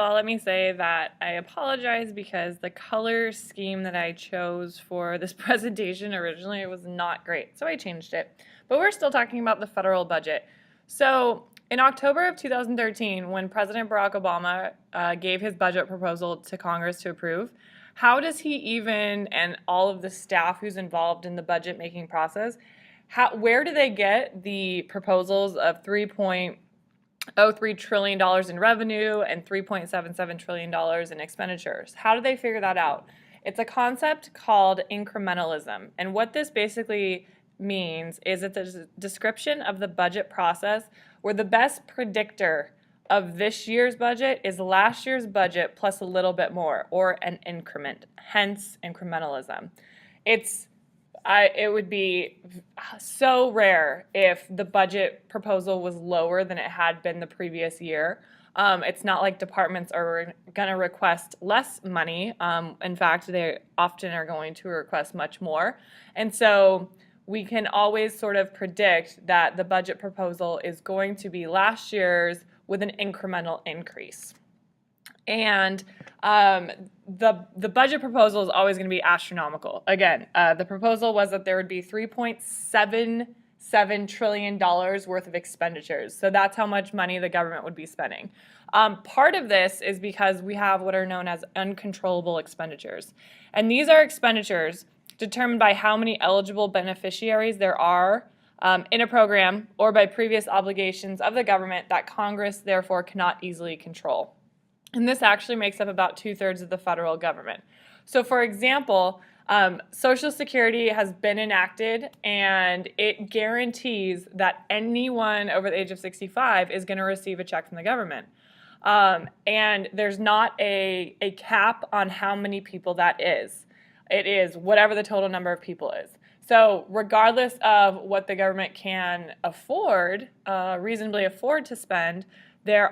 all, let me say that I apologize because the color scheme that I chose for this presentation originally was not great, so I changed it. But we're still talking about the federal budget. So in October of 2013, when President Barack Obama gave his budget proposal to Congress to approve, how does he even, and all of the staff who's involved in the budget making process, where do they get the proposals of $3.03 trillion in revenue and $3.77 trillion in expenditures? How do they figure that out? It's a concept called incrementalism. And what this basically means is it's a description of the budget process where the best predictor of this year's budget is last year's budget plus a little bit more, or an increment, hence incrementalism. It would be so rare if the budget proposal was lower than it had been the previous year. It's not like departments are going to request less money. In fact, they often are going to request much more. And so we can always sort of predict that the budget proposal is going to be last year's with an incremental increase. And the budget proposal is always going to be astronomical. Again, the proposal was that there would be $3.77 trillion worth of expenditures. So that's how much money the government would be spending. Part of this is because we have what are known as uncontrollable expenditures. And these are expenditures determined by how many eligible beneficiaries there are in a program or by previous obligations of the government that Congress therefore cannot easily control. And this actually makes up about 2/3 of the federal government. So for example, Social Security has been enacted and it guarantees that anyone over the age of 65 is going to receive a check from the government. And there's not a cap on how many people that is. It is whatever the total number of people is. So regardless of what the government can afford, reasonably afford to spend, there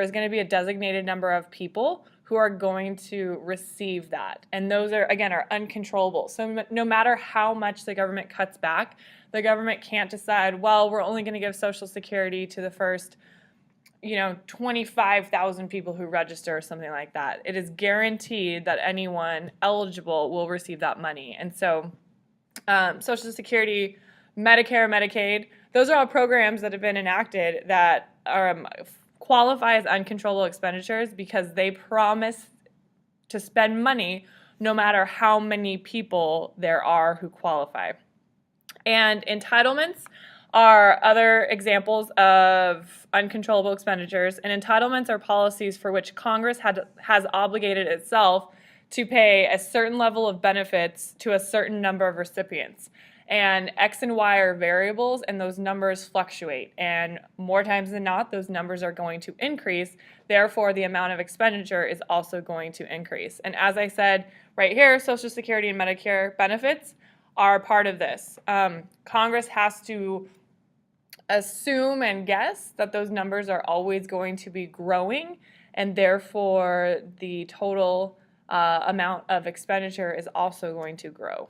is going to be a designated number of people who are going to receive that. And those are uncontrollable. So no matter how much the government cuts back, the government can't decide, well, we're only going to give Social Security to the first 25,000 people who register or something like that. It is guaranteed that anyone eligible will receive that money. And so Social Security, Medicare, Medicaid, those are all programs that have been enacted that qualify as uncontrollable expenditures because they promise to spend money no matter how many people there are who qualify. And entitlements are other examples of uncontrollable expenditures, and entitlements are policies for which Congress has obligated itself to pay a certain level of benefits to a certain number of recipients. And X and Y are variables, and those numbers fluctuate. And more times than not, those numbers are going to increase. Therefore, the amount of expenditure is also going to increase. And as I said right here, Social Security and Medicare benefits are part of this. Congress has to assume and guess that those numbers are always going to be growing, and therefore the total amount of expenditure is also going to grow.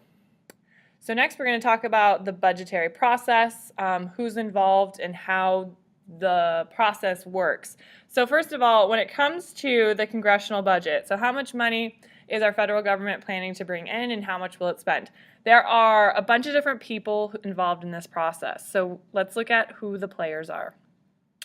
So next we're going to talk about the budgetary process, who's involved and how the process works. So first of all, when it comes to the congressional budget, so how much money is our federal government planning to bring in and how much will it spend? There are a bunch of different people involved in this process. So let's look at who the players are.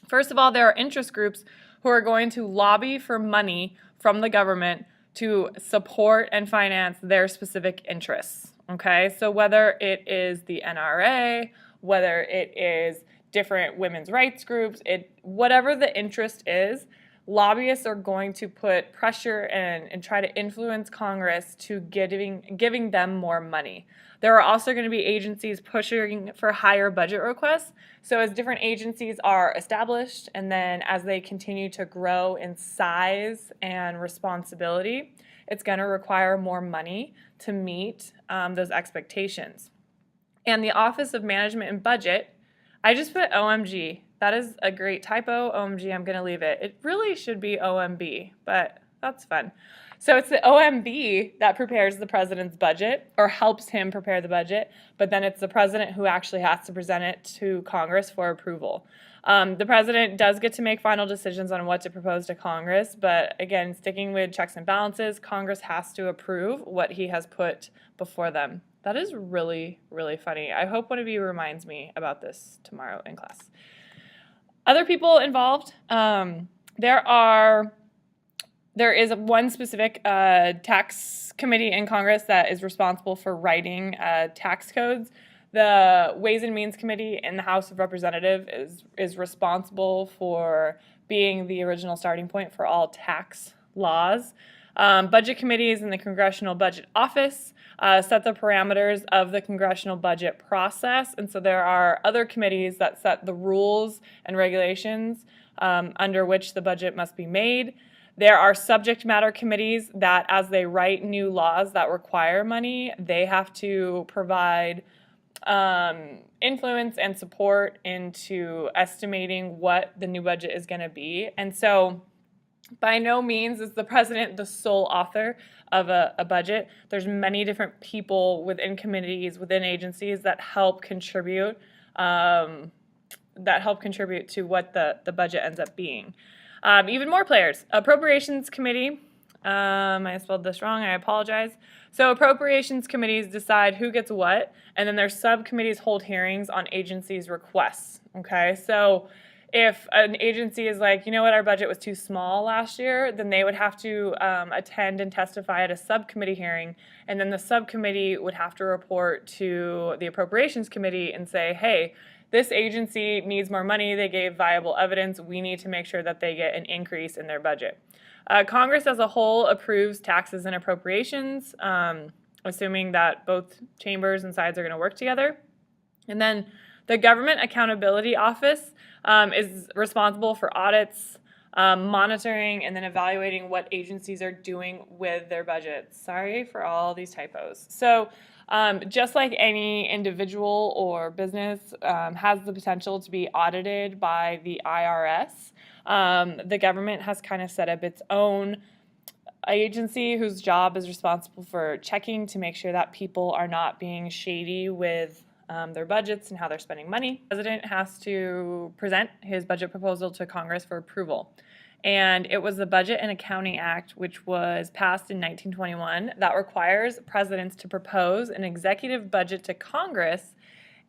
First of all, there are interest groups who are going to lobby for money from the government to support and finance their specific interests. Okay, so whether it is the NRA, whether it is different women's rights groups, whatever the interest is, lobbyists are going to put pressure and try to influence Congress to giving them more money. There are also going to be agencies pushing for higher budget requests. So as different agencies are established and then as they continue to grow in size and responsibility, it's going to require more money to meet those expectations. And the Office of Management and Budget, I just put OMG. That is a great typo. OMG, I'm going to leave it. It really should be OMB, but that's fun. So it's the OMB that prepares the president's budget or helps him prepare the budget, but then it's the president who actually has to present it to Congress for approval. The president does get to make final decisions on what to propose to Congress, but again, sticking with checks and balances, Congress has to approve what he has put before them. That is really, really funny. I hope one of you reminds me about this tomorrow in class. Other people involved, there is one specific tax committee in Congress that is responsible for writing tax codes. The Ways and Means Committee in the House of Representatives is responsible for being the original starting point for all tax laws. Budget committees in the Congressional Budget Office set the parameters of the congressional budget process, and so there are other committees that set the rules and regulations under which the budget must be made. There are subject matter committees that, as they write new laws that require money, they have to provide influence and support into estimating what the new budget is going to be. And so by no means is the president the sole author of a budget. There's many different people within committees, within agencies that help contribute to what the budget ends up being. Even more players. Appropriations Committee. I spelled this wrong. I apologize. So appropriations committees decide who gets what, and then their subcommittees hold hearings on agencies' requests. Okay, so if an agency is like, you know what, our budget was too small last year, then they would have to attend and testify at a subcommittee hearing, and then the subcommittee would have to report to the Appropriations Committee and say, hey, this agency needs more money, they gave viable evidence, we need to make sure that they get an increase in their budget. Congress as a whole approves taxes and appropriations, assuming that both chambers and sides are going to work together. And then the Government Accountability Office is responsible for audits, monitoring, and then evaluating what agencies are doing with their budgets. Sorry for all these typos. So just like any individual or business has the potential to be audited by the IRS, the government has kind of set up its own agency whose job is responsible for checking to make sure that people are not being shady with their budgets and how they're spending money. The president has to present his budget proposal to Congress for approval. And it was the Budget and Accounting Act, which was passed in 1921, that requires presidents to propose an executive budget to Congress.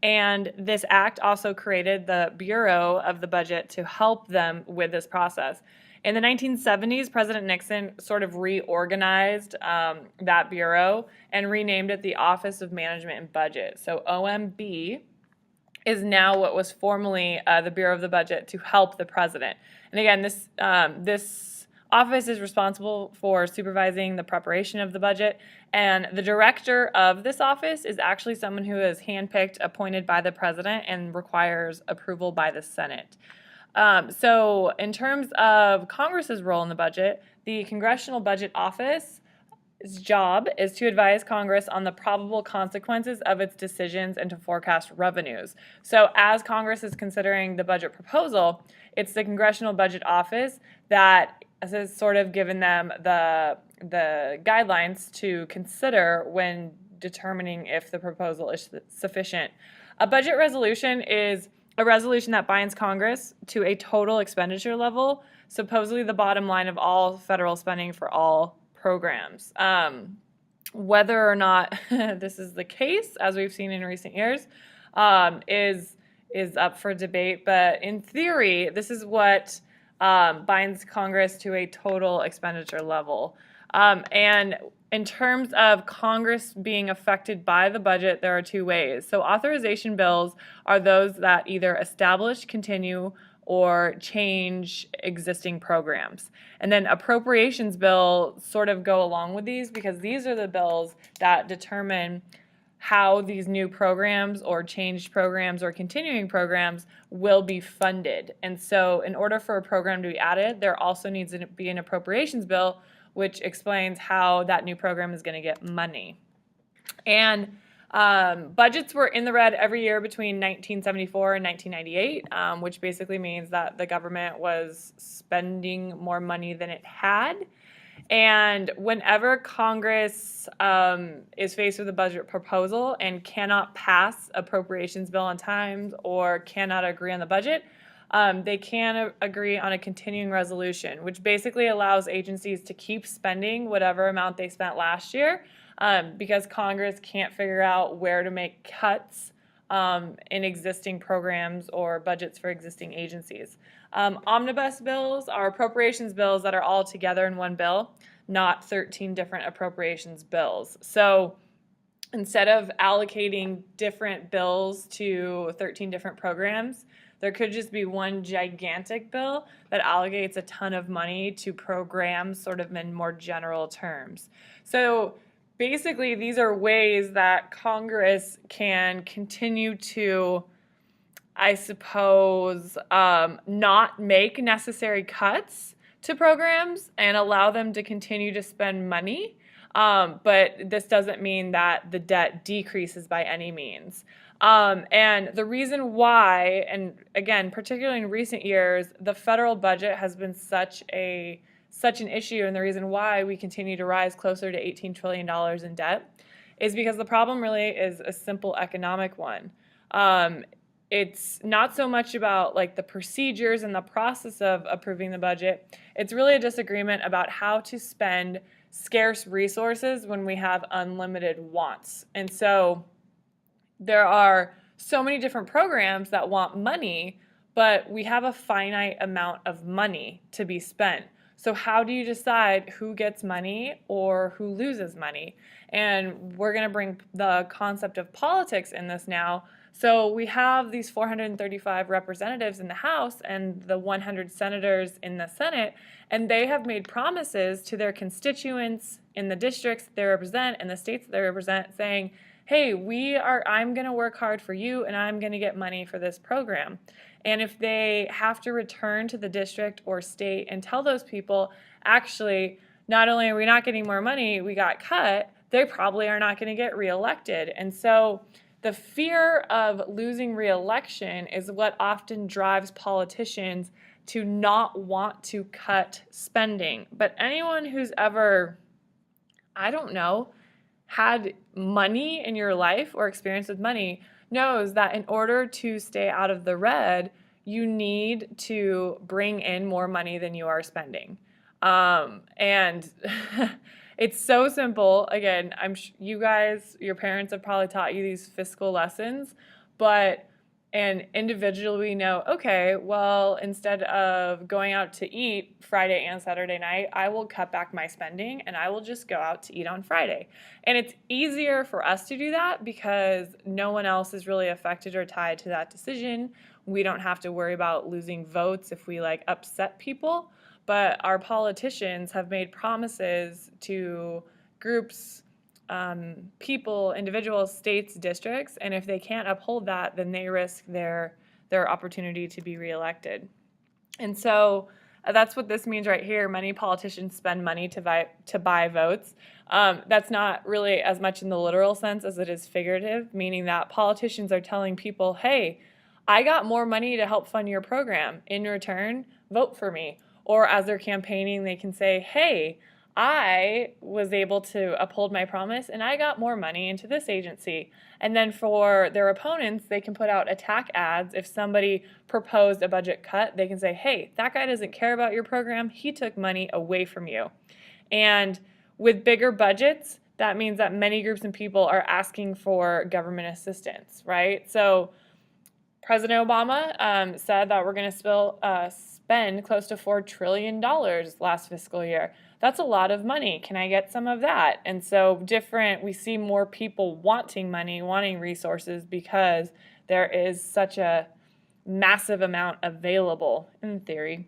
And this act also created the Bureau of the Budget to help them with this process. In the 1970s, President Nixon sort of reorganized that bureau and renamed it the Office of Management and Budget. So OMB is now what was formerly the Bureau of the Budget to help the president. And again, this office is responsible for supervising the preparation of the budget, and the director of this office is actually someone who is handpicked, appointed by the president, and requires approval by the Senate. So in terms of Congress's role in the budget, the Congressional Budget Office's job is to advise Congress on the probable consequences of its decisions and to forecast revenues. So as Congress is considering the budget proposal, it's the Congressional Budget Office that has sort of given them the guidelines to consider when determining if the proposal is sufficient. A budget resolution is a resolution that binds Congress to a total expenditure level, supposedly the bottom line of all federal spending for all programs. Whether or not this is the case, as we've seen in recent years, is up for debate. But in theory, this is what binds Congress to a total expenditure level. And in terms of Congress being affected by the budget, there are two ways. So authorization bills are those that either establish, continue, or change existing programs. And then appropriations bills sort of go along with these because these are the bills that determine how these new programs or changed programs or continuing programs will be funded. And so in order for a program to be added, there also needs to be an appropriations bill which explains how that new program is going to get money. And budgets were in the red every year between 1974 and 1998, which basically means that the government was spending more money than it had. And whenever Congress is faced with a budget proposal and cannot pass appropriations bill on time or cannot agree on the budget, they can agree on a continuing resolution, which basically allows agencies to keep spending whatever amount they spent last year, because Congress can't figure out where to make cuts in existing programs or budgets for existing agencies. Omnibus bills are appropriations bills that are all together in one bill, not 13 different appropriations bills. So instead of allocating different bills to 13 different programs, there could just be one gigantic bill that allocates a ton of money to programs sort of in more general terms. So basically, these are ways that Congress can continue to, I suppose, not make necessary cuts to programs and allow them to continue to spend money. But this doesn't mean that the debt decreases by any means. And the reason why, and again, particularly in recent years, the federal budget has been such an issue, and the reason why we continue to rise closer to $18 trillion in debt is because the problem really is a simple economic one. It's not so much about like the procedures and the process of approving the budget. It's really a disagreement about how to spend scarce resources when we have unlimited wants. And so there are so many different programs that want money, but we have a finite amount of money to be spent. So how do you decide who gets money or who loses money? And we're going to bring the concept of politics in this now. So we have these 435 representatives in the House and the 100 senators in the Senate, and they have made promises to their constituents in the districts they represent and the states that they represent, saying, hey, I'm going to work hard for you and I'm going to get money for this program. And if they have to return to the district or state and tell those people, actually, not only are we not getting more money, we got cut, they probably are not going to get reelected. And so the fear of losing reelection is what often drives politicians to not want to cut spending. But anyone who's ever, I don't know, had money in your life or experience with money knows that in order to stay out of the red, you need to bring in more money than you are spending. And it's so simple. Again, you guys, your parents have probably taught you these fiscal lessons, and individually we know, okay, well, instead of going out to eat Friday and Saturday night, I will cut back my spending and I will just go out to eat on Friday. And it's easier for us to do that because no one else is really affected or tied to that decision. We don't have to worry about losing votes if we upset people. But our politicians have made promises to groups, people, individuals, states, districts, and if they can't uphold that, then they risk their opportunity to be reelected. And so that's what this means right here. Many politicians spend money to buy votes. That's not really as much in the literal sense as it is figurative, meaning that politicians are telling people, hey, I got more money to help fund your program. In return, vote for me. Or as they're campaigning, they can say, hey, I was able to uphold my promise and I got more money into this agency. And then for their opponents, they can put out attack ads. If somebody proposed a budget cut, they can say, hey, that guy doesn't care about your program. He took money away from you. And with bigger budgets, that means that many groups and people are asking for government assistance, right? So President Obama said that we're going to spend close to $4 trillion last fiscal year. That's a lot of money. Can I get some of that? And so we see more people wanting money, wanting resources because there is such a massive amount available in theory.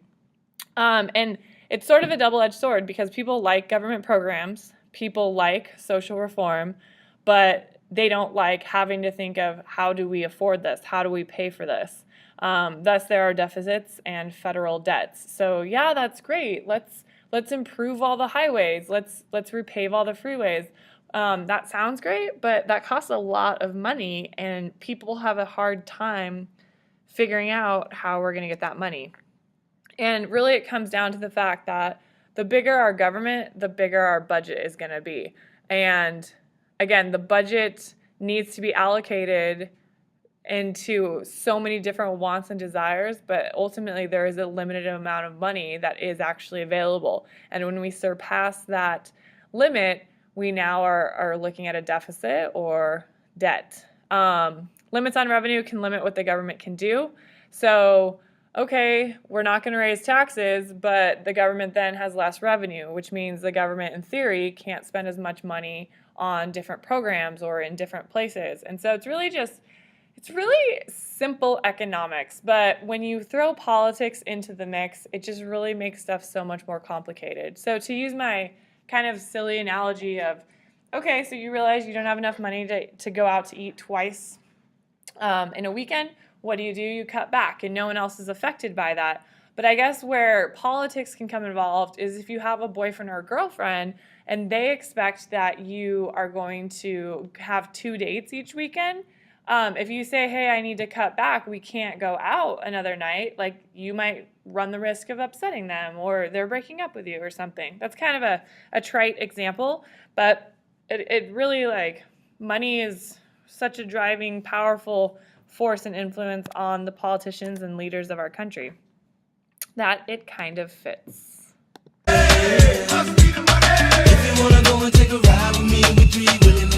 And it's sort of a double-edged sword because people like government programs, people like social reform, but they don't like having to think of how do we afford this? How do we pay for this? Thus, there are deficits and federal debts. So yeah, that's great. Let's improve all the highways. Let's repave all the freeways. That sounds great, but that costs a lot of money, and people have a hard time figuring out how we're going to get that money. And really, it comes down to the fact that the bigger our government, the bigger our budget is going to be. And again, the budget needs to be allocated into so many different wants and desires, but ultimately there is a limited amount of money that is actually available. And when we surpass that limit, we now are looking at a deficit or debt. Limits on revenue can limit what the government can do. So, okay, we're not going to raise taxes, but the government then has less revenue, which means the government, in theory, can't spend as much money on different programs or in different places. And so it's really simple economics, but when you throw politics into the mix, it just really makes stuff so much more complicated. So to use my kind of silly analogy of, okay, so you realize you don't have enough money to go out to eat twice in a weekend. What do? You cut back, and no one else is affected by that. But I guess where politics can come involved is if you have a boyfriend or a girlfriend and they expect that you are going to have 2 dates each weekend. If you say, hey, I need to cut back, we can't go out another night, like you might run the risk of upsetting them or they're breaking up with you or something. That's kind of a trite example, but it really, like, money is such a driving, powerful force and influence on the politicians and leaders of our country that it kind of fits. If you wanna go and take a ride with me, we three willing